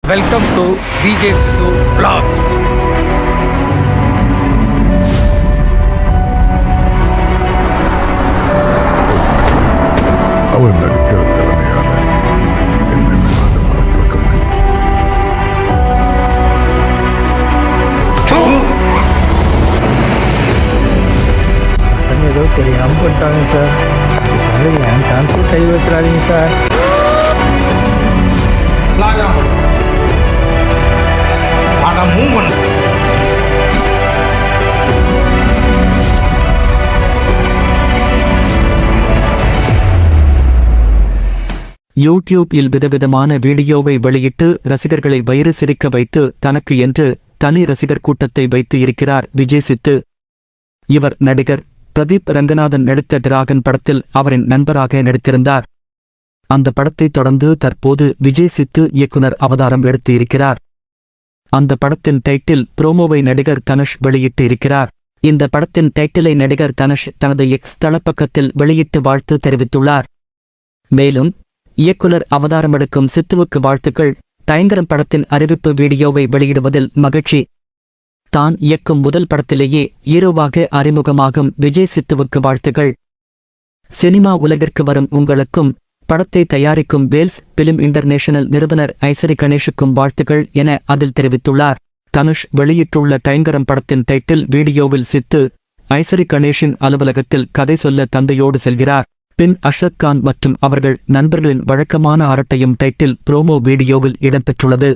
Welcome to DJ Sidhu Vlogs. அவர் நடிக்கிற திறமையால என்னை அதை மறக்க வைக்க முடியும். பசங்க ஏதோ தெரியாம போட்டாங்க சார். அதுக்காக என் சான்ஸும் கை வச்சிடாதீங்க சார். யூடியூப்பில் விதவிதமான வீடியோவை வெளியிட்டு ரசிகர்களை வயிறு சிரிக்க வைத்து தனக்கு என்று தனி ரசிகர் கூட்டத்தை வைத்து இருக்கிறார் விஜய் சித்து. இவர் நடிகர் பிரதீப் ரங்கநாதன் நடித்த டிராகன் படத்தில் அவரின் நண்பராக நடித்திருந்தார். அந்த படத்தை தொடர்ந்து தற்போது விஜய் சித்து இயக்குனர் அவதாரம் எடுத்து இருக்கிறார். அந்த படத்தின் டைட்டில் புரோமோவை நடிகர் தனுஷ் வெளியிட்டு இருக்கிறார். இந்த படத்தின் டைட்டிலை நடிகர் தனுஷ் தனது எக்ஸ் தளப்பக்கத்தில் வெளியிட்டு வாழ்த்து தெரிவித்துள்ளார். மேலும் இயக்குனர் அவதாரம் எடுக்கும் சித்துவுக்கு வாழ்த்துக்கள். தயங்கரம் படத்தின் அறிவிப்பு வீடியோவை வெளியிடுவதில் மகிழ்ச்சி. தான் இயக்கும் முதல் படத்திலேயே ஹீரோவாக அறிமுகமாகும் விஜய் சித்துவுக்கு வாழ்த்துகள். சினிமா உலகிற்கு வரும் உங்களுக்கும் படத்தை தயாரிக்கும் வேல்ஸ் பிலிம் இன்டர்நேஷனல் நிறுவனர் ஐசரி கணேஷுக்கும் வாழ்த்துகள் என அதில் தெரிவித்துள்ளார். தனுஷ் வெளியிட்டுள்ள தயங்கரம் படத்தின் டைட்டில் வீடியோவில் சித்து ஐசரி கணேஷின் அலுவலகத்தில் கதை சொல்ல தந்தையோடு செல்கிறார். பின் அஷ்ரத் கான் மற்றும் அவர்கள் நண்பர்களின் வழக்கமான அரட்டையும் டைட்டில் புரோமோ வீடியோவில் இடம்பெற்றுள்ளது.